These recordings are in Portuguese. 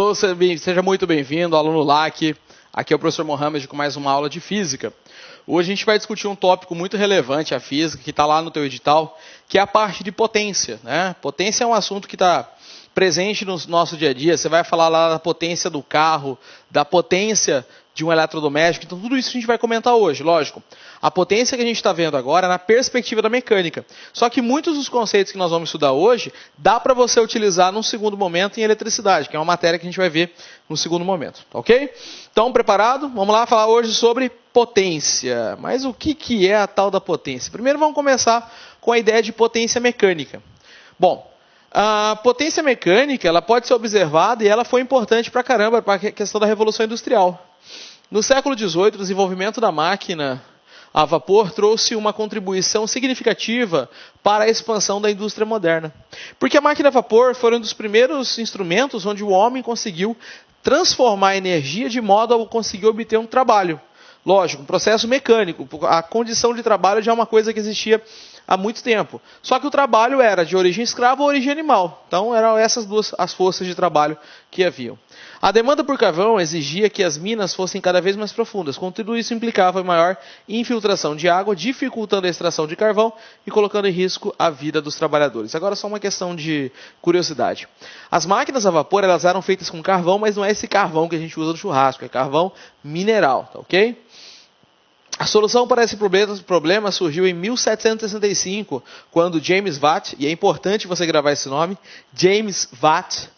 Alô, seja muito bem-vindo, aluno LAC. Aqui é o professor Mohamed com mais uma aula de Física. Hoje a gente vai discutir um tópico muito relevante à física, que está lá no teu edital, que é a parte de potência, né? Potência é um assunto que está presente no nosso dia a dia. Você vai falar lá da potência do carro, da potência de um eletrodoméstico. Então tudo isso a gente vai comentar hoje, lógico. A potência que a gente está vendo agora é na perspectiva da mecânica. Só que muitos dos conceitos que nós vamos estudar hoje, dá para você utilizar num segundo momento em eletricidade, que é uma matéria que a gente vai ver no segundo momento, ok? Então, preparado? Vamos lá falar hoje sobre potência. Mas o que é a tal da potência? Primeiro vamos começar com a ideia de potência mecânica. Bom, a potência mecânica ela pode ser observada e ela foi importante para caramba para a questão da Revolução Industrial. No século XVIII, o desenvolvimento da máquina a vapor trouxe uma contribuição significativa para a expansão da indústria moderna. Porque a máquina a vapor foi um dos primeiros instrumentos onde o homem conseguiu transformar a energia de modo a conseguir obter um trabalho. Lógico, um processo mecânico. A condição de trabalho já é uma coisa que existia há muito tempo. Só que o trabalho era de origem escrava ou origem animal. Então eram essas duas as forças de trabalho que haviam. A demanda por carvão exigia que as minas fossem cada vez mais profundas. Contudo, isso implicava maior infiltração de água, dificultando a extração de carvão e colocando em risco a vida dos trabalhadores. Agora só uma questão de curiosidade. As máquinas a vapor elas eram feitas com carvão, mas não é esse carvão que a gente usa no churrasco, é carvão mineral, tá ok? A solução para esse problema surgiu em 1765, quando James Watt, e é importante você gravar esse nome, James Watt,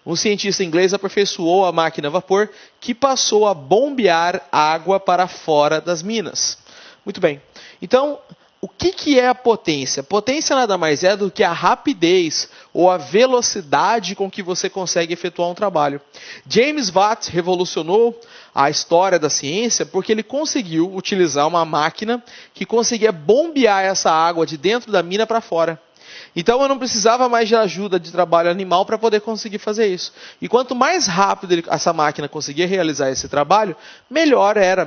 um cientista inglês, aperfeiçoou a máquina a vapor que passou a bombear água para fora das minas. Muito bem. Então, o que é a potência? Potência nada mais é do que a rapidez ou a velocidade com que você consegue efetuar um trabalho. James Watt revolucionou a história da ciência porque ele conseguiu utilizar uma máquina que conseguia bombear essa água de dentro da mina para fora. Então eu não precisava mais de ajuda de trabalho animal para poder conseguir fazer isso. E quanto mais rápido essa máquina conseguia realizar esse trabalho, melhor era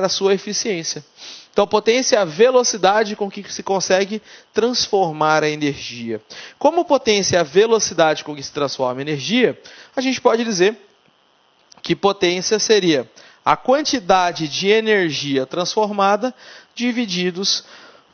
a sua eficiência. Então, potência é a velocidade com que se consegue transformar a energia. Como potência é a velocidade com que se transforma a energia, a gente pode dizer que potência seria a quantidade de energia transformada divididos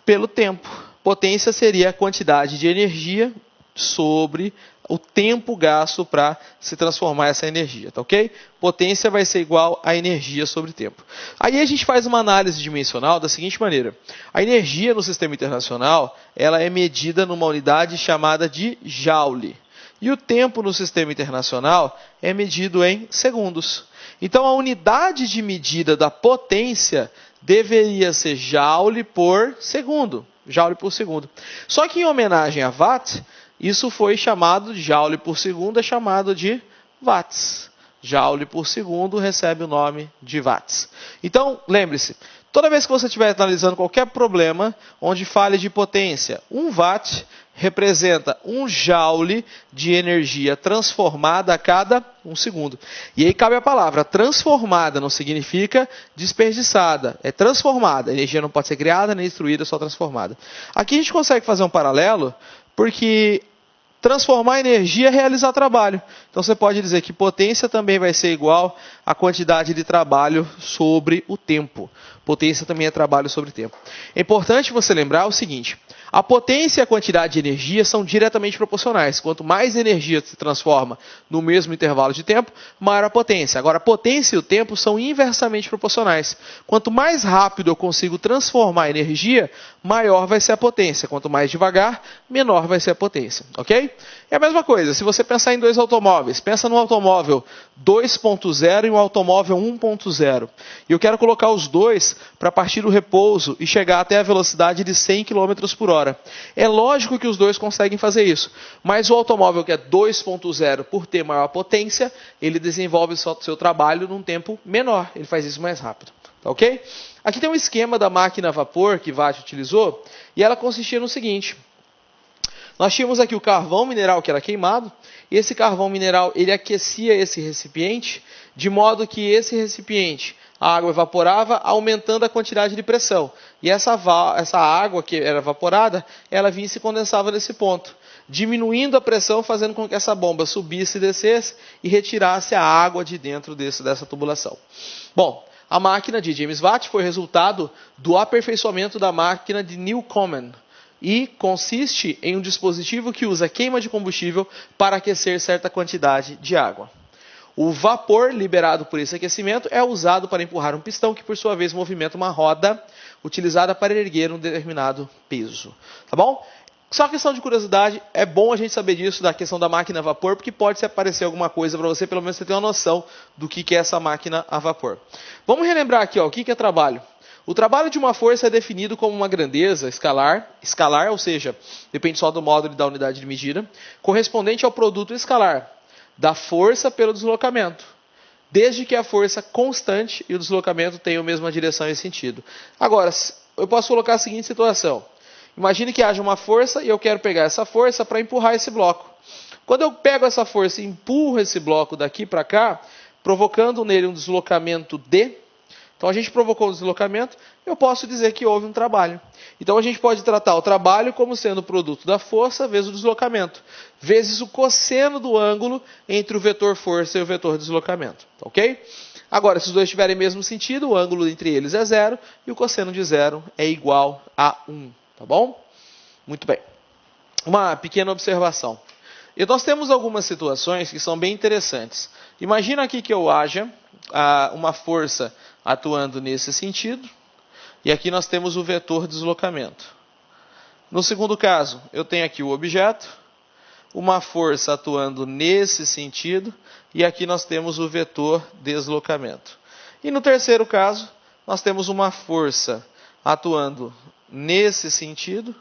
pelo tempo. Potência seria a quantidade de energia sobre o tempo gasto para se transformar essa energia, tá ok? Potência vai ser igual a energia sobre tempo. Aí a gente faz uma análise dimensional da seguinte maneira. A energia no sistema internacional, ela é medida numa unidade chamada de joule. E o tempo no sistema internacional é medido em segundos. Então a unidade de medida da potência deveria ser joule por segundo. Joule por segundo. Só que em homenagem a Watt, isso foi chamado de joule por segundo, é chamado de watts. Joule por segundo recebe o nome de watts. Então, lembre-se, toda vez que você estiver analisando qualquer problema onde fale de potência, 1 watt representa 1 joule de energia transformada a cada 1 segundo. E aí cabe a palavra transformada, não significa desperdiçada. É transformada. A energia não pode ser criada nem destruída, só transformada. Aqui a gente consegue fazer um paralelo, porque transformar energia é realizar trabalho. Então você pode dizer que potência também vai ser igual à quantidade de trabalho sobre o tempo. Potência também é trabalho sobre tempo. É importante você lembrar o seguinte. A potência e a quantidade de energia são diretamente proporcionais. Quanto mais energia se transforma no mesmo intervalo de tempo, maior a potência. Agora, a potência e o tempo são inversamente proporcionais. Quanto mais rápido eu consigo transformar a energia, maior vai ser a potência. Quanto mais devagar, menor vai ser a potência. Ok? É a mesma coisa. Se você pensar em dois automóveis, pensa num automóvel 2.0 e um automóvel 1.0. E eu quero colocar os dois para partir do repouso e chegar até a velocidade de 100 km por hora. É lógico que os dois conseguem fazer isso, mas o automóvel que é 2.0, por ter maior potência, ele desenvolve o seu trabalho num tempo menor, ele faz isso mais rápido. Tá ok? Aqui tem um esquema da máquina a vapor que Watt utilizou, e ela consistia no seguinte. Nós tínhamos aqui o carvão mineral que era queimado, e esse carvão mineral ele aquecia esse recipiente, de modo que esse recipiente, a água evaporava, aumentando a quantidade de pressão. E essa água que era evaporada, ela vinha e se condensava nesse ponto. diminuindo a pressão, fazendo com que essa bomba subisse e descesse e retirasse a água de dentro dessa tubulação. Bom, a máquina de James Watt foi resultado do aperfeiçoamento da máquina de Newcomen e consiste em um dispositivo que usa queima de combustível para aquecer certa quantidade de água. O vapor liberado por esse aquecimento é usado para empurrar um pistão que, por sua vez, movimenta uma roda utilizada para erguer um determinado peso. Tá bom? Só questão de curiosidade, é bom a gente saber disso, da questão da máquina a vapor, porque pode se aparecer alguma coisa para você, pelo menos você ter uma noção do que é essa máquina a vapor. Vamos relembrar aqui, ó, o que é trabalho. O trabalho de uma força é definido como uma grandeza escalar, ou seja, depende só do módulo e da unidade de medida, correspondente ao produto escalar da força pelo deslocamento, desde que a força constante e o deslocamento tenham a mesma direção e sentido. Agora, eu posso colocar a seguinte situação. Imagine que haja uma força e eu quero pegar essa força para empurrar esse bloco. Quando eu pego essa força e empurro esse bloco daqui para cá, provocando nele um deslocamento D, então a gente provocou um deslocamento, eu posso dizer que houve um trabalho. Então a gente pode tratar o trabalho como sendo o produto da força vezes o deslocamento, vezes o cosseno do ângulo entre o vetor força e o vetor deslocamento. Ok? Agora, se os dois tiverem o mesmo sentido, o ângulo entre eles é 0 e o cosseno de 0 é igual a 1. Tá bom? Muito bem. Uma pequena observação. E nós temos algumas situações que são bem interessantes. Imagina aqui que eu haja uma força atuando nesse sentido, e aqui nós temos o vetor deslocamento. No segundo caso, eu tenho aqui o objeto, uma força atuando nesse sentido, e aqui nós temos o vetor deslocamento. E no terceiro caso, nós temos uma força atuando nesse sentido,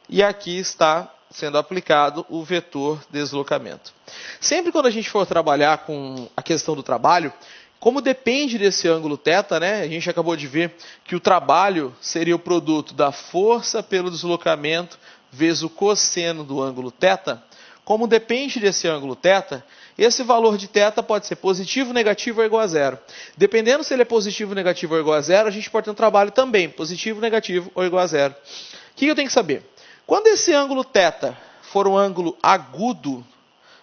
e aqui está sendo aplicado o vetor deslocamento. Sempre quando a gente for trabalhar com a questão do trabalho, como depende desse ângulo θ, né, a gente acabou de ver que o trabalho seria o produto da força pelo deslocamento vezes o cosseno do ângulo θ. Como depende desse ângulo θ, esse valor de θ pode ser positivo, negativo ou igual a 0. Dependendo se ele é positivo, negativo ou igual a 0, a gente pode ter um trabalho também, positivo, negativo ou igual a 0. O que eu tenho que saber? Quando esse ângulo θ for um ângulo agudo,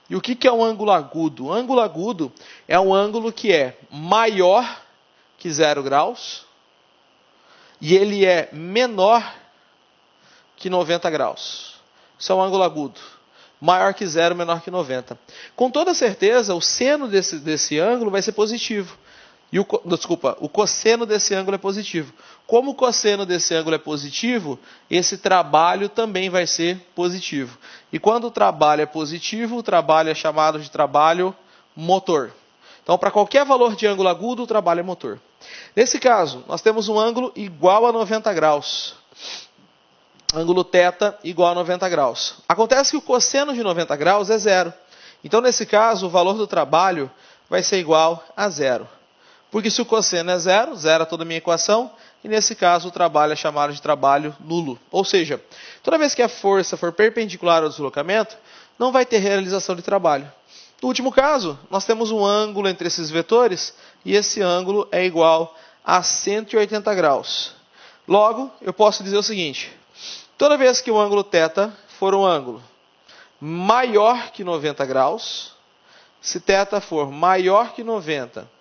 e o que é um ângulo agudo? O ângulo agudo é um ângulo que é maior que 0 graus e ele é menor que 90 graus. Isso é um ângulo agudo. Maior que 0, menor que 90. Com toda certeza, o seno desse ângulo vai ser positivo. E o cosseno desse ângulo é positivo. Como o cosseno desse ângulo é positivo, esse trabalho também vai ser positivo. E quando o trabalho é positivo, o trabalho é chamado de trabalho motor. Então, para qualquer valor de ângulo agudo, o trabalho é motor. Nesse caso, nós temos um ângulo igual a 90 graus. Ângulo θ igual a 90 graus. Acontece que o cosseno de 90 graus é 0. Então, nesse caso, o valor do trabalho vai ser igual a 0. Porque se o cosseno é 0, zero toda a minha equação, e nesse caso o trabalho é chamado de trabalho nulo. Ou seja, toda vez que a força for perpendicular ao deslocamento, não vai ter realização de trabalho. No último caso, nós temos um ângulo entre esses vetores, e esse ângulo é igual a 180 graus. Logo, eu posso dizer o seguinte, toda vez que o ângulo θ for um ângulo maior que 90 graus, se θ for maior que 90,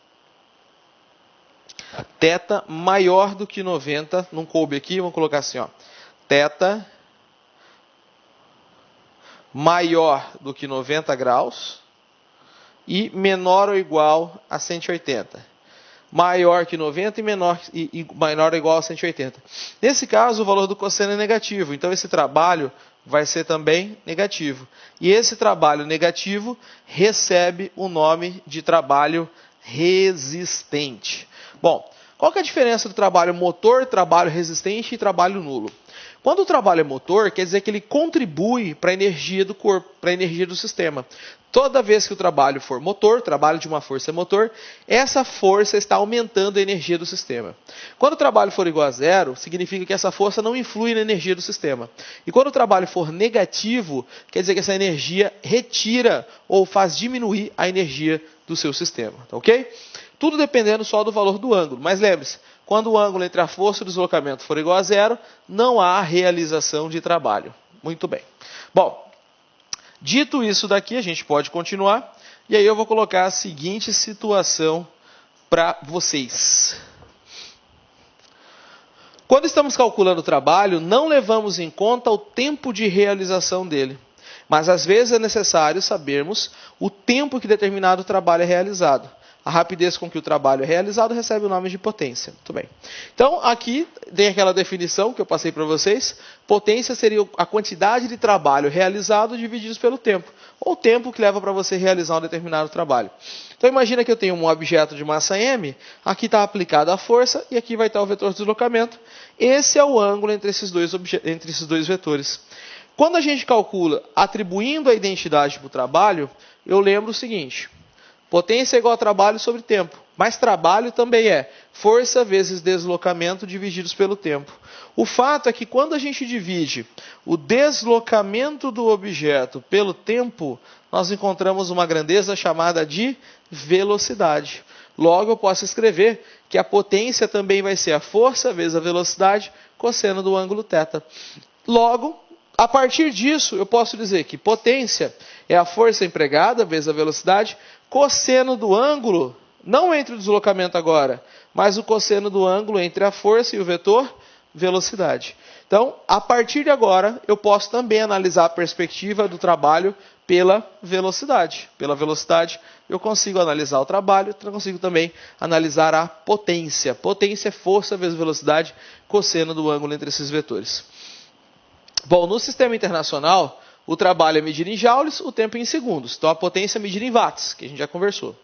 θ maior do que 90, não coube aqui, vamos colocar assim, ó, θ maior do que 90 graus e menor ou igual a 180. Maior que 90 e menor ou igual a 180. Nesse caso, o valor do cosseno é negativo, então esse trabalho vai ser também negativo. E esse trabalho negativo recebe o nome de trabalho resistente. Bom, qual que é a diferença do trabalho motor, trabalho resistente e trabalho nulo? Quando o trabalho é motor, quer dizer que ele contribui para a energia do corpo, para a energia do sistema. Toda vez que o trabalho for motor, trabalho de uma força é motor, essa força está aumentando a energia do sistema. Quando o trabalho for igual a 0, significa que essa força não influi na energia do sistema. E quando o trabalho for negativo, quer dizer que essa energia retira ou faz diminuir a energia do seu sistema. Tá ok? Tudo dependendo só do valor do ângulo. Mas lembre-se, quando o ângulo entre a força e o deslocamento for igual a 0, não há realização de trabalho. Muito bem. Bom, Dito isso daqui, a gente pode continuar. E aí eu vou colocar a seguinte situação para vocês. Quando estamos calculando o trabalho, não levamos em conta o tempo de realização dele. Mas às vezes é necessário sabermos o tempo que determinado trabalho é realizado. A rapidez com que o trabalho é realizado recebe o nome de potência. Muito bem. Então, aqui tem aquela definição que eu passei para vocês. Potência seria a quantidade de trabalho realizado divididos pelo tempo. Ou o tempo que leva para você realizar um determinado trabalho. Então, imagina que eu tenho um objeto de massa m. Aqui está aplicada a força e aqui vai estar o vetor de deslocamento. Esse é o ângulo entre esses dois vetores. Quando a gente calcula atribuindo a identidade para o trabalho, eu lembro o seguinte. Potência é igual a trabalho sobre tempo, mas trabalho também é força vezes deslocamento divididos pelo tempo. O fato é que quando a gente divide o deslocamento do objeto pelo tempo, nós encontramos uma grandeza chamada de velocidade. Logo, eu posso escrever que a potência também vai ser a força vezes a velocidade cosseno do ângulo θ. Logo, a partir disso, eu posso dizer que potência é a força empregada vezes a velocidade, cosseno do ângulo, não entre o deslocamento agora, mas o cosseno do ângulo entre a força e o vetor velocidade. Então, a partir de agora, eu posso também analisar a perspectiva do trabalho pela velocidade. Pela velocidade, eu consigo analisar o trabalho, eu consigo também analisar a potência. Potência é força vezes velocidade, cosseno do ângulo entre esses vetores. Bom, no sistema internacional, o trabalho é medido em joules, o tempo em segundos. Então, a potência é medida em watts, que a gente já conversou.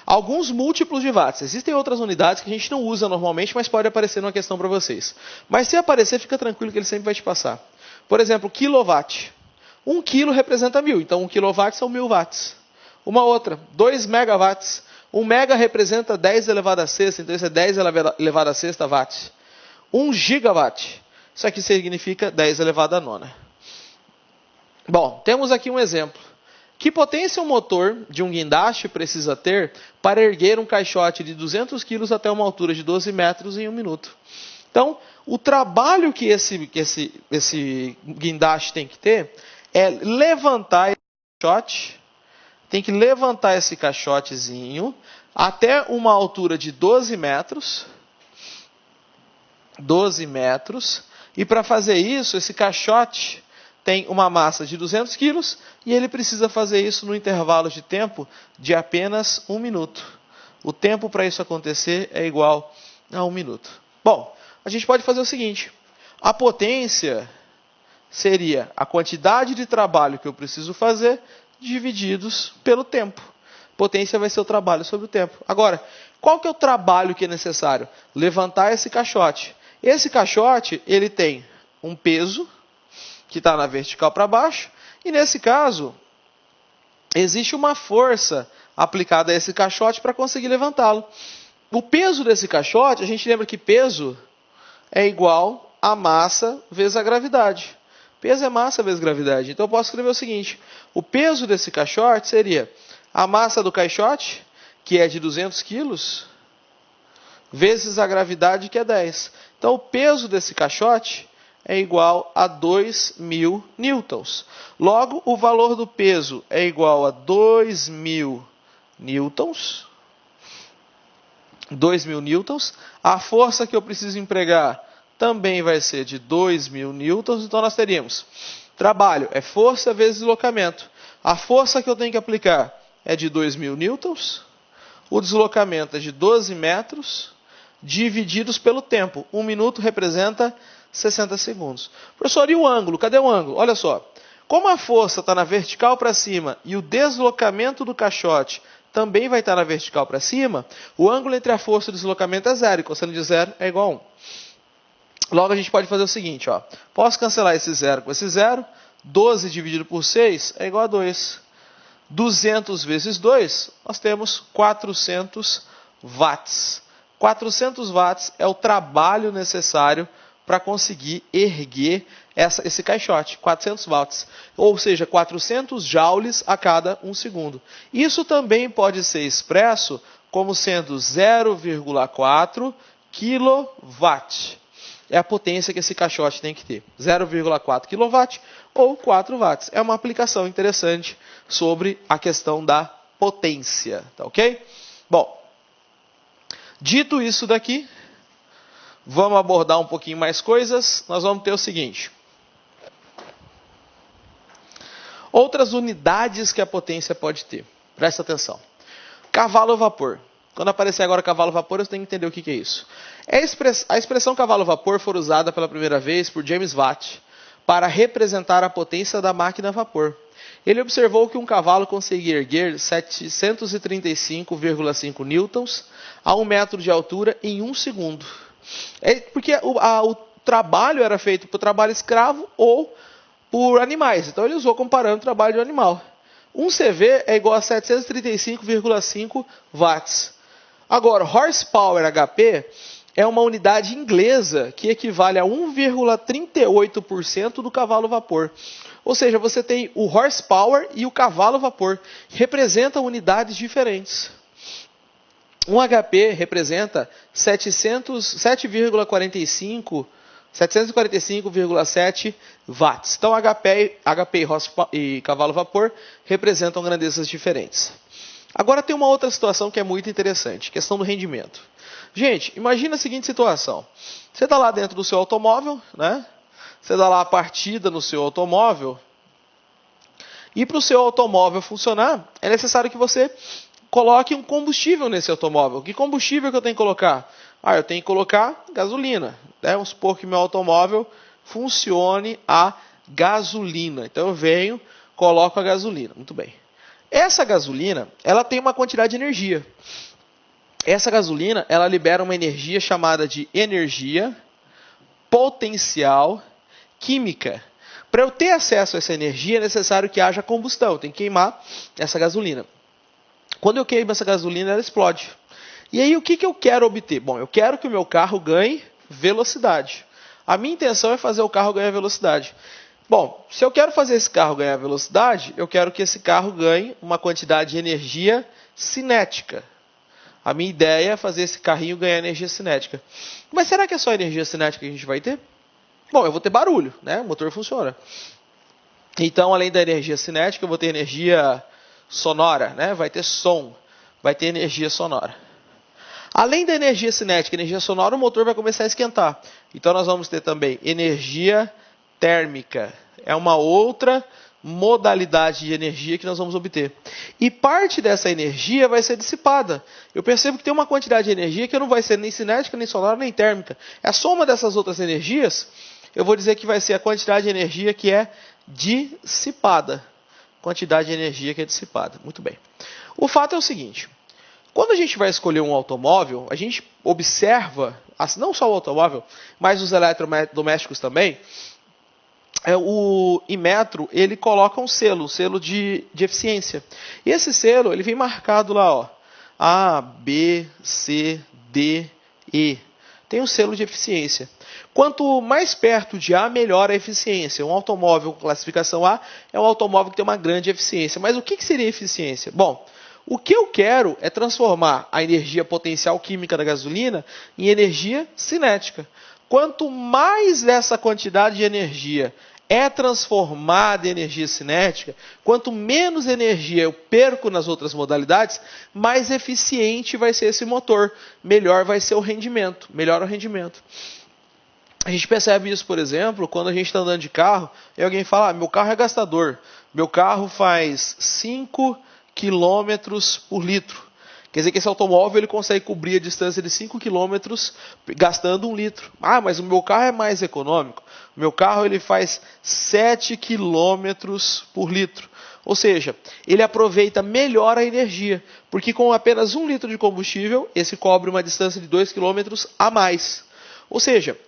Alguns múltiplos de watts. Existem outras unidades que a gente não usa normalmente, mas pode aparecer numa questão para vocês. Mas se aparecer, fica tranquilo que ele sempre vai te passar. Por exemplo, quilowatt. 1 quilo representa 1000, então 1 kW são 1000 watts. Uma outra, 2 megawatts. 1 mega representa 10 elevado a sexta, então isso é 10 elevado a sexta watts. 1 gigawatt. Isso aqui significa 10 elevado a nona. Bom, temos aqui um exemplo. Que potência o motor de um guindaste precisa ter para erguer um caixote de 200 kg até uma altura de 12 metros em 1 minuto? Então, o trabalho que esse guindaste tem que ter é levantar esse caixote, tem que levantar esse caixotezinho até uma altura de 12 metros. 12 metros. E para fazer isso, esse caixote tem uma massa de 200 quilos e ele precisa fazer isso no intervalo de tempo de apenas 1 minuto. O tempo para isso acontecer é igual a 1 minuto. Bom, a gente pode fazer o seguinte. A potência seria a quantidade de trabalho que eu preciso fazer divididos pelo tempo. Potência vai ser o trabalho sobre o tempo. Agora, qual que é o trabalho que é necessário? Levantar esse caixote. Esse caixote, ele tem um peso que está na vertical para baixo, e nesse caso, existe uma força aplicada a esse caixote para conseguir levantá-lo. O peso desse caixote, a gente lembra que peso é igual a massa vezes a gravidade. Peso é massa vezes gravidade. Então eu posso escrever o seguinte, o peso desse caixote seria a massa do caixote, que é de 200 quilos, vezes a gravidade, que é 10. Então o peso desse caixote é igual a 2.000 newtons. Logo, o valor do peso é igual a 2.000 newtons. 2.000 newtons. A força que eu preciso empregar também vai ser de 2.000 newtons. Então, nós teríamos trabalho é força vezes deslocamento. A força que eu tenho que aplicar é de 2.000 newtons. O deslocamento é de 12 metros, divididos pelo tempo. 1 minuto representa 60 segundos. Professor, e o ângulo? Cadê o ângulo? Olha só. Como a força está na vertical para cima e o deslocamento do caixote também vai estar na vertical para cima, o ângulo entre a força e o deslocamento é 0. E cosseno de 0 é igual a 1. Logo, a gente pode fazer o seguinte. Ó. Posso cancelar esse 0 com esse 0. 12 dividido por 6 é igual a 2. 200 vezes 2, nós temos 400 watts. 400 watts é o trabalho necessário para conseguir erguer esse caixote, 400 watts, ou seja, 400 joules a cada 1 segundo. Isso também pode ser expresso como sendo 0,4 kW. É a potência que esse caixote tem que ter. 0,4 kW, ou 4 watts. É uma aplicação interessante sobre a questão da potência, tá ok? Bom, dito isso daqui, vamos abordar um pouquinho mais coisas. Nós vamos ter o seguinte. Outras unidades que a potência pode ter. Presta atenção. Cavalo a vapor. Quando aparecer agora cavalo a vapor, você tem que entender o que é isso. A expressão cavalo a vapor foi usada pela primeira vez por James Watt para representar a potência da máquina a vapor. Ele observou que um cavalo conseguia erguer 735,5 newtons a 1 metro de altura em 1 segundo. Porque o trabalho era feito por trabalho escravo ou por animais. Então ele usou comparando o trabalho de um animal. 1 CV é igual a 735,5 watts. Agora, horsepower HP é uma unidade inglesa que equivale a 1,38% do cavalo vapor. Ou seja, você tem o horsepower e o cavalo vapor. Representam unidades diferentes. Um HP representa 745,7 watts. Então, HP e cavalo vapor representam grandezas diferentes. Agora tem uma outra situação que é muito interessante, questão do rendimento. Gente, imagina a seguinte situação. Você está lá dentro do seu automóvel, né? Você dá lá a partida no seu automóvel. E para o seu automóvel funcionar, é necessário que você coloque um combustível nesse automóvel. Que combustível que eu tenho que colocar? Eu tenho que colocar gasolina. Vamos supor que meu automóvel funcione a gasolina. Então eu venho, coloco a gasolina. Muito bem. Essa gasolina, ela tem uma quantidade de energia. Essa gasolina, ela libera uma energia chamada de energia potencial química. Para eu ter acesso a essa energia, é necessário que haja combustão. Eu tenho que queimar essa gasolina. Quando eu queimo essa gasolina, ela explode. E aí, o que eu quero obter? Bom, eu quero que o meu carro ganhe velocidade. A minha intenção é fazer o carro ganhar velocidade. Bom, se eu quero fazer esse carro ganhar velocidade, eu quero que esse carro ganhe uma quantidade de energia cinética. A minha ideia é fazer esse carrinho ganhar energia cinética. Mas será que é só energia cinética que a gente vai ter? Bom, eu vou ter barulho, né? O motor funciona. Então, além da energia cinética, eu vou ter energia sonora, né? Vai ter som, vai ter energia sonora. Além da energia cinética e energia sonora, o motor vai começar a esquentar. Então, nós vamos ter também energia térmica. É uma outra modalidade de energia que nós vamos obter. E parte dessa energia vai ser dissipada. Eu percebo que tem uma quantidade de energia que não vai ser nem cinética, nem sonora, nem térmica. A soma dessas outras energias, eu vou dizer que vai ser a quantidade de energia que é dissipada. Quantidade de energia que é dissipada. Muito bem. O fato é o seguinte. Quando a gente vai escolher um automóvel, a gente observa, não só o automóvel, mas os eletrodomésticos também. O Inmetro, ele coloca um selo de eficiência. E esse selo, ele vem marcado lá, ó, A, B, C, D, E. Tem um selo de eficiência. Quanto mais perto de A, melhor a eficiência. Um automóvel com classificação A é um automóvel que tem uma grande eficiência. Mas o que seria eficiência? Bom, o que eu quero é transformar a energia potencial química da gasolina em energia cinética. Quanto mais dessa quantidade de energia é transformada em energia cinética, quanto menos energia eu perco nas outras modalidades, mais eficiente vai ser esse motor, melhor vai ser o rendimento, melhor o rendimento. A gente percebe isso, por exemplo, quando a gente está andando de carro e alguém fala, meu carro é gastador, meu carro faz 5 km por litro. Quer dizer que esse automóvel ele consegue cobrir a distância de 5 km gastando 1 litro. Mas o meu carro é mais econômico. O meu carro ele faz 7 km por litro. Ou seja, ele aproveita melhor a energia. Porque com apenas 1 litro de combustível, esse cobre uma distância de 2 km a mais. Ou seja,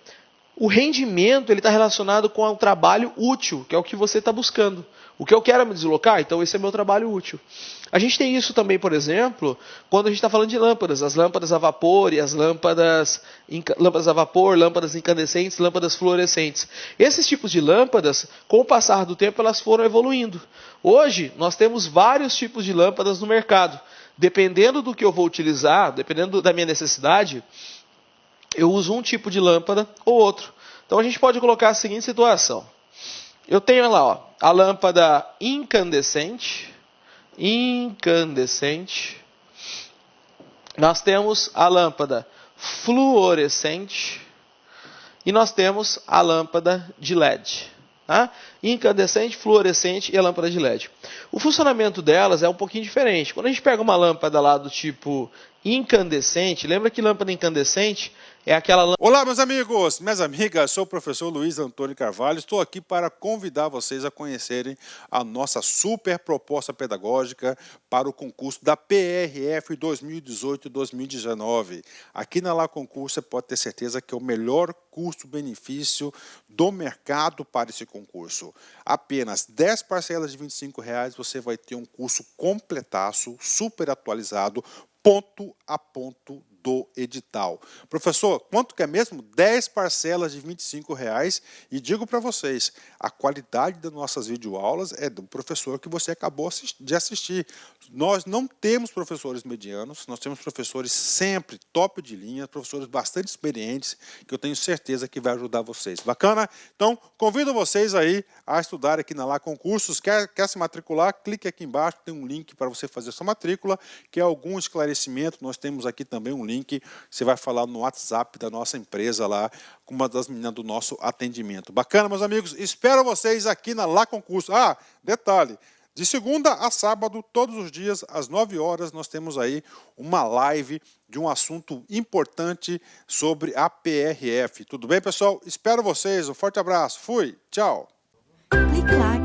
o rendimento está relacionado com o trabalho útil, que é o que você está buscando. O que eu quero é me deslocar, então esse é meu trabalho útil. A gente tem isso também, por exemplo, quando a gente está falando de lâmpadas. As lâmpadas a vapor e as lâmpadas a vapor, lâmpadas incandescentes, lâmpadas fluorescentes. Esses tipos de lâmpadas, com o passar do tempo, elas foram evoluindo. Hoje, nós temos vários tipos de lâmpadas no mercado. Dependendo do que eu vou utilizar, dependendo da minha necessidade, eu uso um tipo de lâmpada ou outro. Então a gente pode colocar a seguinte situação. Eu tenho lá, ó, a lâmpada incandescente. Nós temos a lâmpada fluorescente e nós temos a lâmpada de LED. Tá? Incandescente, fluorescente e a lâmpada de LED. O funcionamento delas é um pouquinho diferente. Quando a gente pega uma lâmpada lá do tipo incandescente, lembra que lâmpada incandescente é aquela lâmpada... Olá, meus amigos, minhas amigas, sou o professor Luiz Antônio Carvalho, estou aqui para convidar vocês a conhecerem a nossa super proposta pedagógica para o concurso da PRF 2018-2019. Aqui na Lá Concurso você pode ter certeza que é o melhor custo-benefício do mercado para esse concurso. Apenas 10 parcelas de R$ 25,00 você vai ter um curso completaço, super atualizado, ponto a ponto do edital. Professor, quanto que é mesmo? 10 parcelas de R$ 25,00 e digo para vocês, a qualidade das nossas videoaulas é do professor que você acabou de assistir. Nós não temos professores medianos, nós temos professores sempre top de linha, professores bastante experientes, que eu tenho certeza que vai ajudar vocês. Bacana? Então, convido vocês aí a estudar aqui na Lá Concursos. Quer se matricular? Clique aqui embaixo, tem um link para você fazer sua matrícula, que é algum esclarecimento. Nós temos aqui também um link, você vai falar no WhatsApp da nossa empresa lá, com uma das meninas do nosso atendimento. Bacana, meus amigos? Espero vocês aqui na Lá Concurso. Ah, detalhe, de segunda a sábado, todos os dias, às 9 horas, nós temos aí uma live de um assunto importante sobre a PRF. Tudo bem, pessoal? Espero vocês. Um forte abraço. Fui. Tchau. Clique lá.